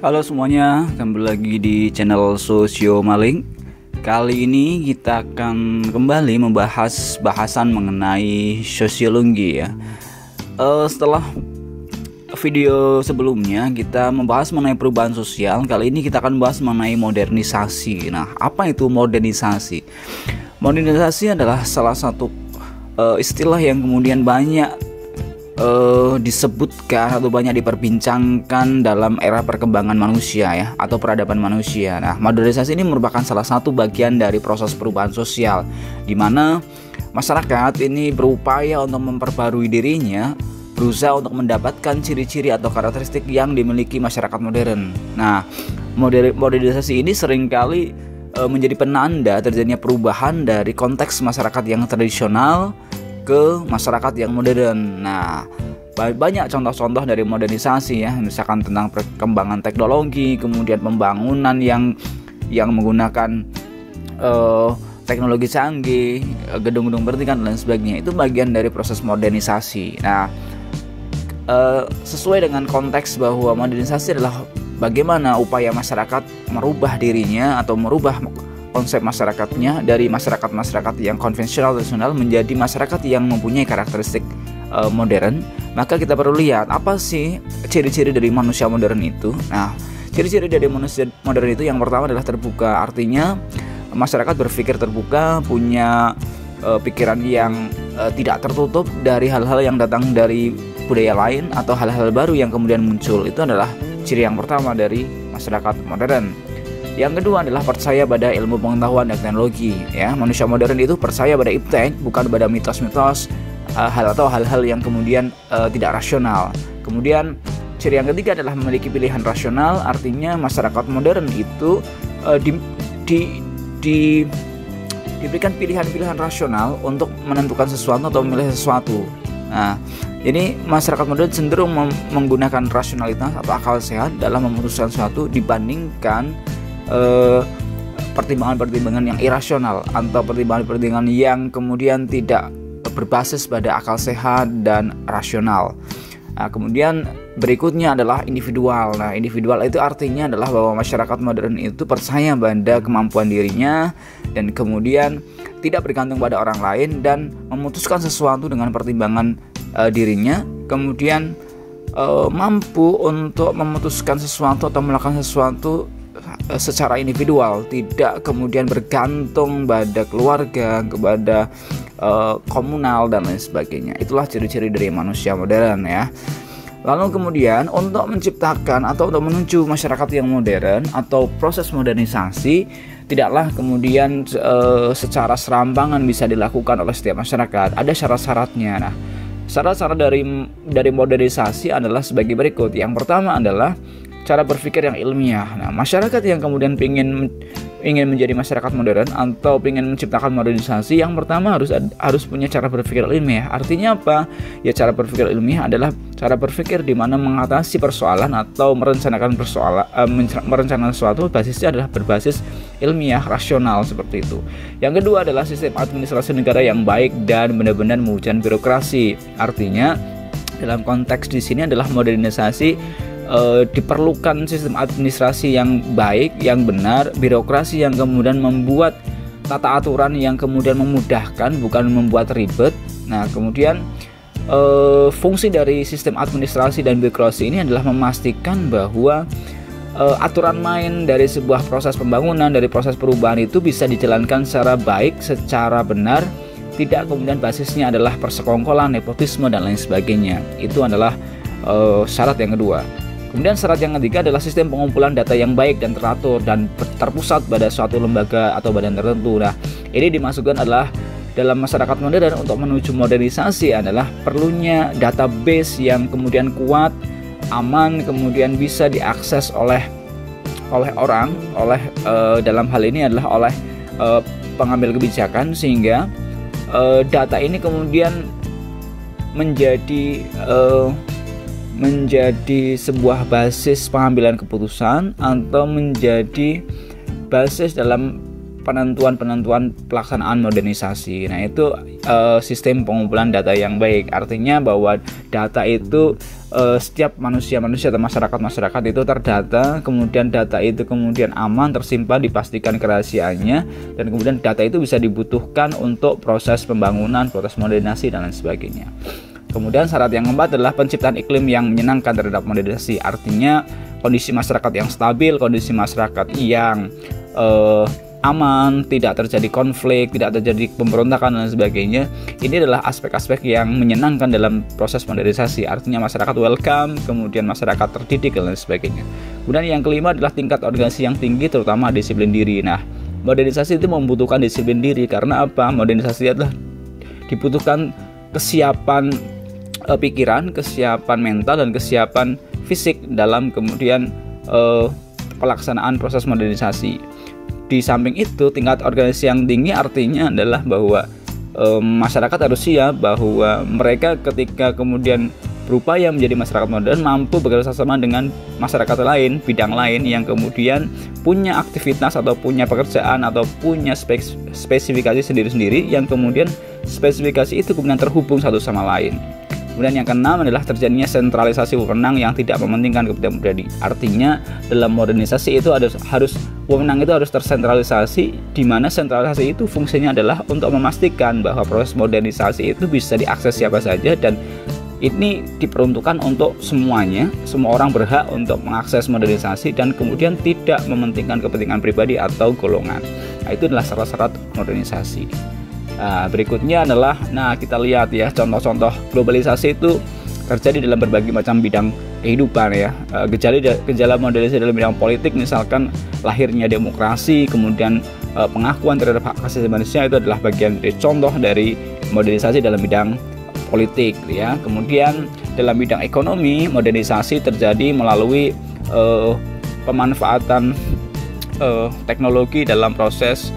Halo semuanya, kembali lagi di channel Sosio Maling. Kali ini kita akan kembali membahas bahasan mengenai sosiologi ya. Setelah video sebelumnya kita membahas mengenai perubahan sosial, kali ini kita akan bahas mengenai modernisasi. Nah, apa itu modernisasi? Modernisasi adalah salah satu istilah yang kemudian banyak disebutkan atau banyak diperbincangkan dalam era perkembangan manusia ya, atau peradaban manusia. Nah, modernisasi ini merupakan salah satu bagian dari proses perubahan sosial di mana masyarakat ini berupaya untuk memperbarui dirinya, berusaha untuk mendapatkan ciri-ciri atau karakteristik yang dimiliki masyarakat modern. Nah, modernisasi ini seringkali menjadi penanda terjadinya perubahan dari konteks masyarakat yang tradisional ke masyarakat yang modern. Nah, banyak contoh-contoh dari modernisasi ya, misalkan tentang perkembangan teknologi, kemudian pembangunan yang menggunakan teknologi canggih, gedung-gedung bertingkat dan lain sebagainya. Itu bagian dari proses modernisasi. Nah, sesuai dengan konteks bahwa modernisasi adalah bagaimana upaya masyarakat merubah dirinya atau merubah konsep masyarakatnya dari masyarakat yang konvensional tradisional menjadi masyarakat yang mempunyai karakteristik modern. Maka kita perlu lihat apa sih ciri-ciri dari manusia modern itu. Nah, ciri-ciri dari manusia modern itu yang pertama adalah terbuka. Artinya masyarakat berpikir terbuka, punya pikiran yang tidak tertutup dari hal-hal yang datang dari budaya lain atau hal-hal baru yang kemudian muncul. Itu adalah ciri yang pertama dari masyarakat modern. Yang kedua adalah percaya pada ilmu pengetahuan dan teknologi ya. Manusia modern itu percaya pada iptek, bukan pada mitos-mitos hal-hal yang kemudian tidak rasional. Kemudian ciri yang ketiga adalah memiliki pilihan rasional. Artinya masyarakat modern itu diberikan pilihan-pilihan rasional untuk menentukan sesuatu atau memilih sesuatu. Nah, jadi masyarakat modern cenderung menggunakan rasionalitas atau akal sehat dalam memutuskan sesuatu dibandingkan pertimbangan-pertimbangan yang irasional atau pertimbangan-pertimbangan yang kemudian tidak berbasis pada akal sehat dan rasional. Nah, kemudian berikutnya adalah individual. Nah, individual itu artinya adalah bahwa masyarakat modern itu percaya pada kemampuan dirinya dan kemudian tidak bergantung pada orang lain dan memutuskan sesuatu dengan pertimbangan dirinya, kemudian mampu untuk memutuskan sesuatu atau melakukan sesuatu secara individual, tidak kemudian bergantung pada keluarga, kepada komunal dan lain sebagainya. Itulah ciri-ciri dari manusia modern ya. Lalu kemudian untuk menciptakan atau untuk menuju masyarakat yang modern atau proses modernisasi tidaklah kemudian secara serampangan bisa dilakukan oleh setiap masyarakat. Ada syarat-syaratnya. Nah, syarat-syarat dari modernisasi adalah sebagai berikut. Yang pertama adalah cara berpikir yang ilmiah. Nah, masyarakat yang kemudian ingin menjadi masyarakat modern atau ingin menciptakan modernisasi, yang pertama harus punya cara berpikir ilmiah. Artinya apa? Ya, cara berpikir ilmiah adalah cara berpikir di mana mengatasi persoalan atau merencanakan merencanakan sesuatu basisnya adalah berbasis ilmiah, rasional seperti itu. Yang kedua adalah sistem administrasi negara yang baik dan benar-benar mewujudkan birokrasi. Artinya dalam konteks di sini adalah modernisasi diperlukan sistem administrasi yang baik, yang benar, birokrasi yang kemudian membuat tata aturan yang kemudian memudahkan, bukan membuat ribet. Nah, kemudian fungsi dari sistem administrasi dan birokrasi ini adalah memastikan bahwa aturan main dari sebuah proses pembangunan, dari proses perubahan itu bisa dijalankan secara baik, secara benar, tidak kemudian basisnya adalah persekongkolan, nepotisme dan lain sebagainya. Itu adalah syarat yang kedua. Kemudian syarat yang ketiga adalah sistem pengumpulan data yang baik dan teratur dan terpusat pada suatu lembaga atau badan tertentu. Nah, ini dimasukkan adalah dalam masyarakat modern untuk menuju modernisasi adalah perlunya database yang kemudian kuat, aman, kemudian bisa diakses oleh orang, dalam hal ini adalah oleh pengambil kebijakan, sehingga data ini kemudian menjadi sebuah basis pengambilan keputusan atau menjadi basis dalam penentuan pelaksanaan modernisasi. Nah, itu sistem pengumpulan data yang baik. Artinya bahwa data itu setiap manusia atau masyarakat itu terdata, kemudian data itu kemudian aman, tersimpan, dipastikan kerahasiaannya, dan kemudian data itu bisa dibutuhkan untuk proses pembangunan, proses modernisasi dan lain sebagainya. Kemudian syarat yang keempat adalah penciptaan iklim yang menyenangkan terhadap modernisasi, artinya kondisi masyarakat yang stabil, kondisi masyarakat yang aman, tidak terjadi konflik, tidak terjadi pemberontakan dan sebagainya. Ini adalah aspek-aspek yang menyenangkan dalam proses modernisasi, artinya masyarakat welcome, kemudian masyarakat terdidik dan lain sebagainya. Kemudian yang kelima adalah tingkat organisasi yang tinggi, terutama disiplin diri. Nah, modernisasi itu membutuhkan disiplin diri, karena apa? Modernisasi adalah dibutuhkan kesiapan pikiran, kesiapan mental, dan kesiapan fisik dalam kemudian pelaksanaan proses modernisasi. Di samping itu, tingkat organisasi yang tinggi artinya adalah bahwa masyarakat harus siap bahwa mereka ketika kemudian berupaya menjadi masyarakat modern mampu bekerja sama dengan masyarakat lain, bidang lain yang kemudian punya aktivitas atau punya pekerjaan atau punya spesifikasi sendiri-sendiri, yang kemudian spesifikasi itu kemudian terhubung satu sama lain. Kemudian yang keenam adalah terjadinya sentralisasi wewenang yang tidak mementingkan kepentingan pribadi. Artinya dalam modernisasi itu harus wewenang itu harus tersentralisasi, di mana sentralisasi itu fungsinya adalah untuk memastikan bahwa proses modernisasi itu bisa diakses siapa saja, dan ini diperuntukkan untuk semuanya. Semua orang berhak untuk mengakses modernisasi dan kemudian tidak mementingkan kepentingan pribadi atau golongan. Nah, itu adalah syarat-syarat modernisasi. Nah, berikutnya adalah, kita lihat ya, contoh-contoh globalisasi itu terjadi dalam berbagai macam bidang kehidupan ya. Gejala modernisasi dalam bidang politik, misalkan lahirnya demokrasi, kemudian pengakuan terhadap hak asasi manusia, itu adalah bagian dari contoh dari modernisasi dalam bidang politik ya. Kemudian dalam bidang ekonomi, modernisasi terjadi melalui pemanfaatan teknologi dalam proses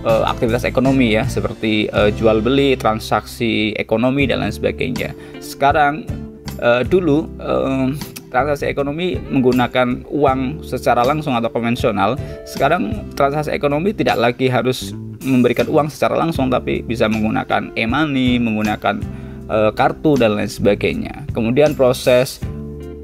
aktivitas ekonomi ya, seperti jual beli, transaksi ekonomi dan lain sebagainya. Sekarang dulu transaksi ekonomi menggunakan uang secara langsung atau konvensional. Sekarang transaksi ekonomi tidak lagi harus memberikan uang secara langsung, tapi bisa menggunakan e-money, menggunakan kartu dan lain sebagainya. Kemudian proses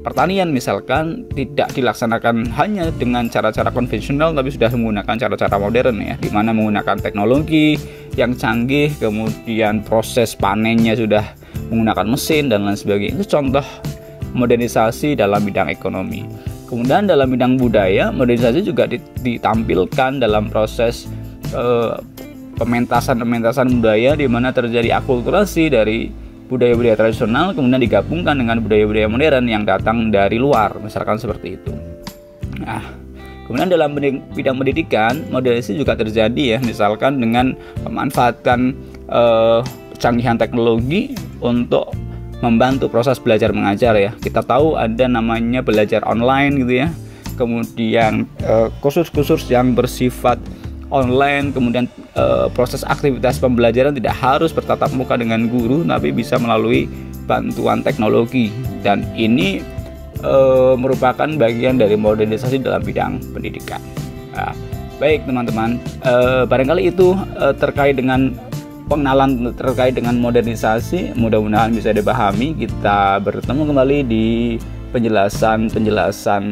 pertanian misalkan tidak dilaksanakan hanya dengan cara-cara konvensional, tapi sudah menggunakan cara-cara modern ya, di mana menggunakan teknologi yang canggih, kemudian proses panennya sudah menggunakan mesin dan lain sebagainya. Itu contoh modernisasi dalam bidang ekonomi. Kemudian dalam bidang budaya, modernisasi juga ditampilkan dalam proses pementasan budaya, di mana terjadi akulturasi dari budaya-budaya tradisional kemudian digabungkan dengan budaya-budaya modern yang datang dari luar, misalkan seperti itu. Nah, kemudian dalam bidang pendidikan, modernisasi juga terjadi ya, misalkan dengan memanfaatkan kecanggihan teknologi untuk membantu proses belajar mengajar ya. Kita tahu ada namanya belajar online gitu ya. Kemudian kursus-kursus yang bersifat online, kemudian proses aktivitas pembelajaran tidak harus bertatap muka dengan guru, tapi bisa melalui bantuan teknologi, dan ini merupakan bagian dari modernisasi dalam bidang pendidikan. Nah, baik teman-teman, barangkali itu terkait dengan pengenalan terkait dengan modernisasi, mudah-mudahan bisa dipahami. Kita bertemu kembali di penjelasan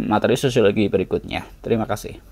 materi sosiologi berikutnya. Terima kasih.